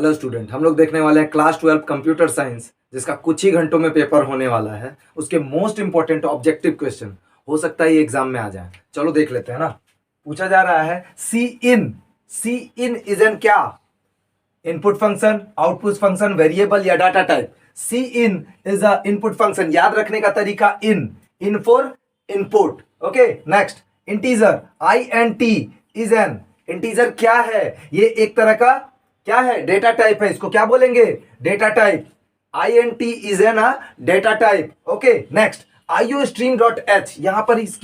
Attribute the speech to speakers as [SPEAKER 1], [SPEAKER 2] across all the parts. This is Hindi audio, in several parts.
[SPEAKER 1] हेलो स्टूडेंट, हम लोग देखने वाले हैं क्लास 12 कंप्यूटर साइंस, जिसका कुछ ही घंटों में पेपर होने वाला है। उसके मोस्ट इंपॉर्टेंट ऑब्जेक्टिव क्वेश्चन हो सकता है ये एग्जाम में आ जाए। चलो देख लेते हैं ना। पूछा जा रहा है सी इन इज एन क्या? Input function, output function, variable या data type. Cin is a input function. याद रखने का तरीका in for input. Okay, next integer INT is an integer क्या है? ये एक तरह का क्या है? डेटा टाइप है। इसको क्या बोलेंगे? Data type. INT is N data type. Okay, next iostream.h। यहां पर इस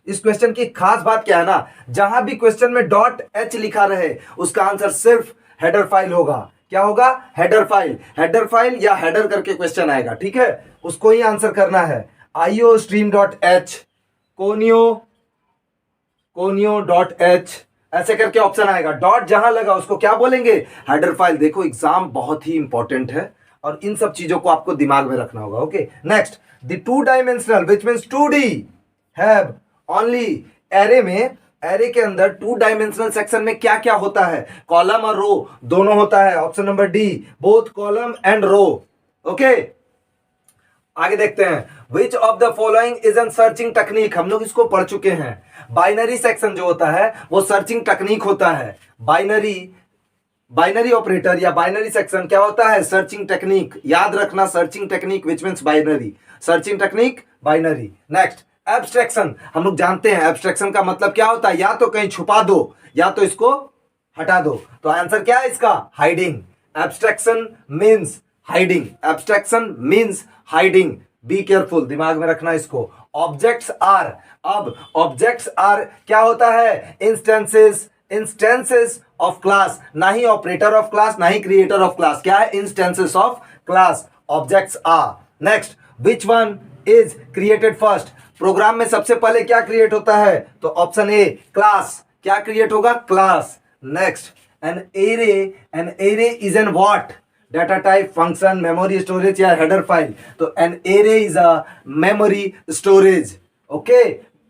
[SPEAKER 1] क्वेश्चन की खास बात क्या है ना, जहां भी क्वेश्चन में .h लिखा रहे उसका आंसर सिर्फ हेडर फाइल होगा। क्या होगा? Header file. हेडर फाइल या हेडर करके क्वेश्चन आएगा, ठीक है, उसको ही आंसर करना है। iostream.h, conio.h ऐसे करके ऑप्शन आएगा। डॉट जहां लगा उसको क्या बोलेंगे? Header file. देखो एग्जाम बहुत ही इंपॉर्टेंट है और इन सब चीजों को आपको दिमाग में रखना होगा। Okay, next the two dimensional which means 2D have only. Array में, एरे के अंदर टू डायमेंशनल सेक्शन में क्या क्या होता है? कॉलम और रो दोनों होता है। Option number D, both column and row. Okay, आगे देखते हैं। Which of the following is an searching technique. हम लोग इसको पढ़ चुके हैं। बाइनरी सेक्शन जो होता है वो सर्चिंग टेक्निक होता है। बाइनरी ऑपरेटर या बाइनरी सेक्शन क्या होता है? Searching technique. याद रखना, searching technique which means binary. Searching technique binary. Next abstraction. हम लोग जानते हैं एब्स्ट्रैक्शन का मतलब क्या होता है? या तो कहीं छुपा दो या तो इसको हटा दो। तो आंसर क्या है इसका? Hiding. Abstraction means hiding. Abstraction means hiding. Be careful, दिमाग में रखना इसको। ऑब्जेक्ट्स आर, अब ऑब्जेक्ट्स आर क्या होता है? Instances of class. ना ही ऑपरेटर ऑफ क्लास, ना ही क्रिएटर ऑफ क्लास। क्या है? Instances of class. Objects are. Next, which one is created first. Program में सबसे पहले क्या क्रिएट होता है? तो ऑप्शन ए, क्लास। क्या क्रिएट होगा? Class. Next, an array is an what? Data type, function, memory storage या हेडर फाइल। तो an array is a memory storage. Okay,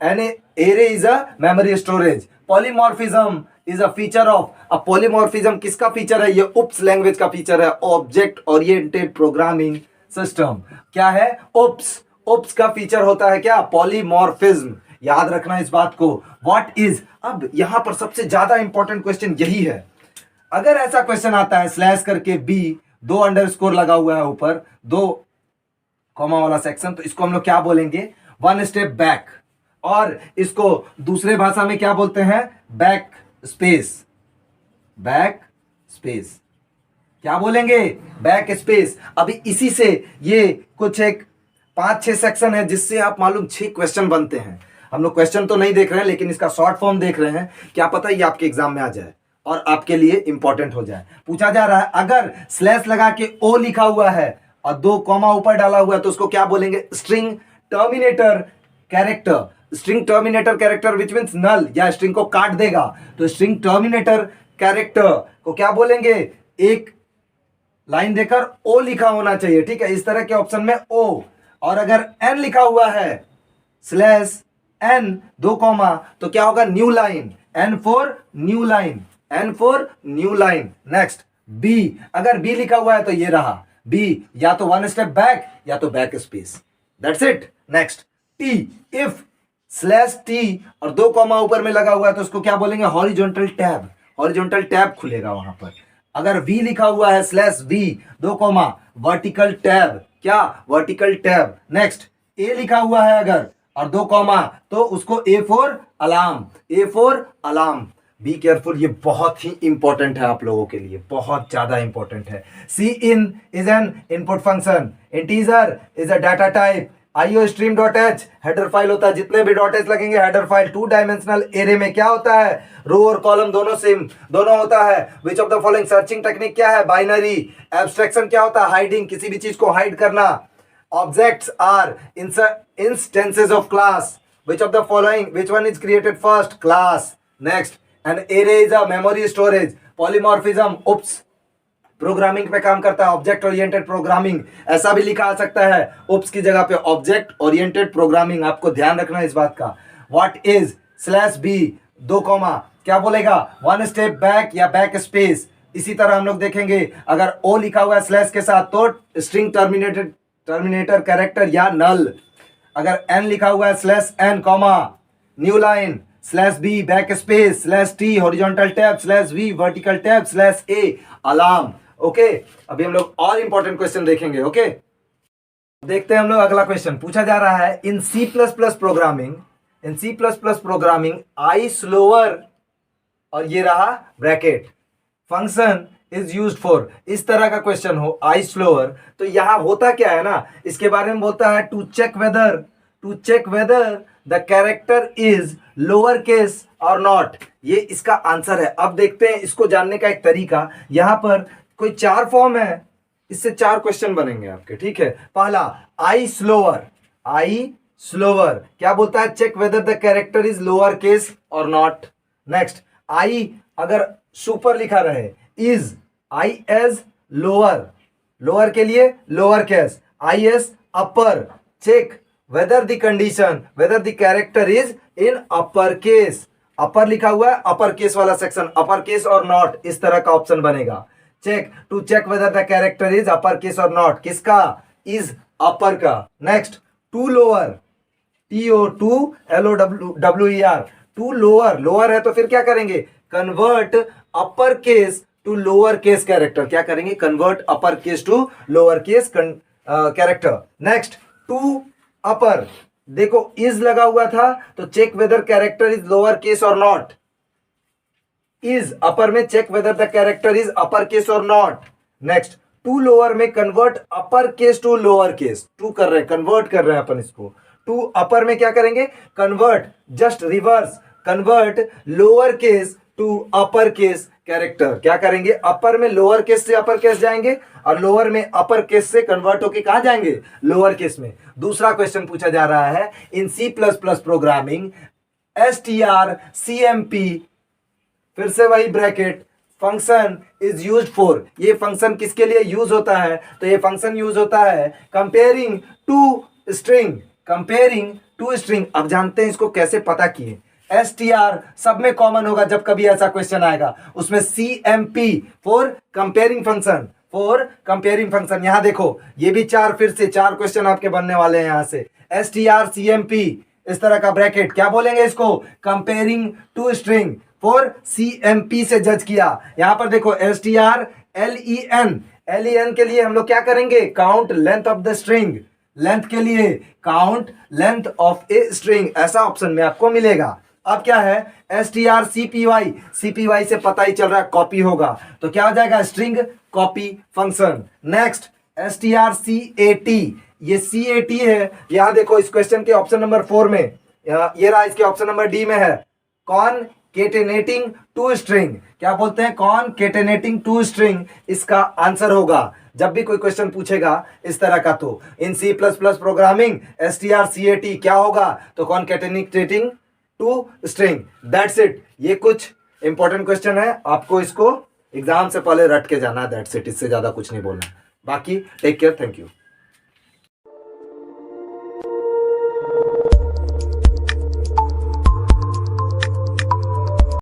[SPEAKER 1] an array is a memory storage. Polymorphism is a feature of. अब पॉलीमॉर्फिज्म किसका फीचर है? ये उप्स लैंग्वेज का फीचर है, ऑब्जेक्ट ओरिएंटेड प्रोग्रामिंग सिस्टम। क्या है? उप्स का फीचर होता है क्या? पॉलीमॉर्फिज्म। याद रखना इस बात को। व्हाट इज, अब यहां पर सबसे ज्यादा इंपॉर्टेंट क्वेश्चन यही है। अगर ऐसा क्वेश्चन आता है स्लैश करके बी, दो अंडरस्कोर लगा हुआ है ऊपर, दो कॉमा वाला सेक्शन, तो इसको हम लोग क्या बोलेंगे? One step back. और इसको दूसरे भाषा में क्या बोलते हैं? Back space. बैक स्पेस क्या बोलेंगे? Back space. अभी इसी से ये कुछ एक 5-6 सेक्शन है जिससे आप मालूम 6 क्वेश्चन बनते हैं। हम लोग क्वेश्चन तो नहीं देख रहे हैं लेकिन इसका शॉर्ट फॉर्म देख रहे हैं। क्या पता ये आपके एग्जाम में आ जाए और आपके लिए इंपॉर्टेंट हो जाए। पूछा जा रहा है अगर स्लैश लगा के ओ लिखा हुआ है और दो कॉमा ऊपर डाला हुआ है तो उसको क्या बोलेंगे? String terminator character. String terminator character which means null, या स्ट्रिंग को काट देगा। तो स्ट्रिंग टर्मिनेटर कैरेक्टर को क्या बोलेंगे? एक लाइन देकर ओ लिखा होना चाहिए, ठीक है, इस तरह के ऑप्शन में ओ। और अगर एन लिखा हुआ है स्लैश एन दो कॉमा तो क्या होगा? New line. N for new line, N for new line. Next B, अगर बी लिखा हुआ है तो ये रहा बी, या तो वन स्टेप बैक या तो back space. That's it. Next T, if slash T और दो कॉमा ऊपर में लगा हुआ है तो उसको क्या बोलेंगे? Horizontal tab. हॉरिजॉन्टल टैब खुलेगा वहां पर। अगर वी लिखा हुआ है स्लैश वी दो कॉमा वर्टिकल टैब। क्या? Vertical tab. नेक्स्ट ए लिखा हुआ है अगर और दो कॉमा तो उसको A for alarm. A for alarm. Be careful, ये बहुत ही इंपॉर्टेंट है आप लोगों के लिए, बहुत ज्यादा इंपॉर्टेंट है। Cin is an input function. Integer is a data type. iostream.h header file होता है। जितने भी .h लगेंगे header file. Two dimensional array में क्या होता है? रो और कॉलम दोनों होता है। विच of the following searching technique क्या है? बाइनरी। एब्स्ट्रैक्शन क्या होता है? हाइडिंग, किसी भी चीज को हाइड करना। Objects are instances of class. Which of the following, which one is created first? Class. Next, an array is a memory storage. Polymorphism oops programming पे काम करता है, ऑब्जेक्ट ओरिएंटेड प्रोग्रामिंग। ऐसा भी लिखा आ सकता है उप्स की जगह पे ऑब्जेक्ट ओरिएंटेड प्रोग्रामिंग। आपको ध्यान रखना है इस बात का। व्हाट इज स्लैश बी दो कॉमा क्या बोलेगा? वन स्टेप बैक या बैक स्पेस। इसी तरह हम लोग देखेंगे अगर ओ लिखा हुआ है स्लैश के साथ तो स्ट्रिंग टर्मिनेटर कैरेक्टर या नल। अगर एन लिखा हुआ है slash N comma new line slash B back space slash T horizontal tab slash V vertical tab slash A alarm. Okay, अभी हम लोग और इंपॉर्टेंट क्वेश्चन देखेंगे। ओके, देखते हैं हम लोग अगला क्वेश्चन पूछा जा रहा है in C plus plus programming islower और ये रहा bracket function is used for, इस तरह का क्वेश्चन हो आई स्लोअर, तो यहां होता क्या है ना, इसके बारे में बोलता है to check whether the character is lower case और नॉट, ये इसका आंसर है। अब देखते हैं इसको जानने का एक तरीका, यहां पर कोई 4 फॉर्म है, इससे 4 क्वेश्चन बनेंगे आपके, ठीक है। पहला आई स्लोअर क्या बोलता है, check whether the character is lower case और नॉट। नेक्स्ट आई अगर सुपर लिखा रहे, इज आई एज लोअर के लिए lower case, I S upper, check whether the condition whether the character is in upper case, upper लिखा हुआ है अपर केस वाला सेक्शन, अपर केस और नॉट, इस तरह का ऑप्शन बनेगा। Check to check whether the character is upper case और नॉट, किसका, इज अपर का। Next to lower, TO2LOWER, to lower है तो फिर क्या करेंगे, convert upper case to lower case character, क्या करेंगे, convert upper case to lower case character. Next to upper, देखो इज लगा हुआ था तो check whether character is lower case और नॉट, इज अपर में check whether the character is upper case और नॉट। नेक्स्ट टू लोअर में convert upper case to lower case, to कर रहे हैं, कन्वर्ट कर रहे हैं अपन इसको, टू अपर में क्या करेंगे, convert, just reverse, convert lower case to upper case character, क्या करेंगे, अपर में लोअर केस से अपर केस जाएंगे और लोअर में अपर केस से कन्वर्ट होके कहां जाएंगे, लोअर केस में। दूसरा क्वेश्चन पूछा जा रहा है in C plus plus programming strcmp, फिर से वही bracket, function is used for, ये फंक्शन किसके लिए यूज होता है, तो ये फंक्शन यूज होता है कंपेयरिंग टू स्ट्रिंग। अब जानते हैं इसको कैसे पता किए, str सब में कॉमन होगा जब कभी ऐसा क्वेश्चन आएगा, उसमें cmp फॉर कंपेयरिंग फंक्शन, यहां देखो ये भी 4, फिर से 4 क्वेश्चन आपके बनने वाले हैं यहां से, strcmp इस तरह का ब्रैकेट, क्या बोलेंगे इसको, comparing two string for cmp से जज किया। यहां पर देखो len के लिए हम लोग क्या करेंगे, count length of the string, length के लिए count length of a string, ऐसा ऑप्शन में आपको मिलेगा। अब क्या है strcpy से पता ही चल रहा है कॉपी होगा, तो क्या हो जाएगा, string copy function. Next strcat, ये cat है, यहां देखो इस क्वेश्चन के ऑप्शन नंबर 4 में, ये रहा, इसके ऑप्शन नंबर डी में है, कॉनकेटेनेटिंग टू स्ट्रिंग, क्या बोलते हैं, कॉनकेटेनेटिंग टू स्ट्रिंग इसका आंसर होगा जब भी कोई क्वेश्चन पूछेगा इस तरह का। तो in C plus plus programming strcat क्या होगा, तो concatenating two string, that's it. ये कुछ इंपॉर्टेंट क्वेश्चन है, आपको इसको एग्जाम से पहले रट के जाना है, दैट्स इट, इससे ज्यादा कुछ नहीं बोलना। बाकी टेक केयर, थैंक यू।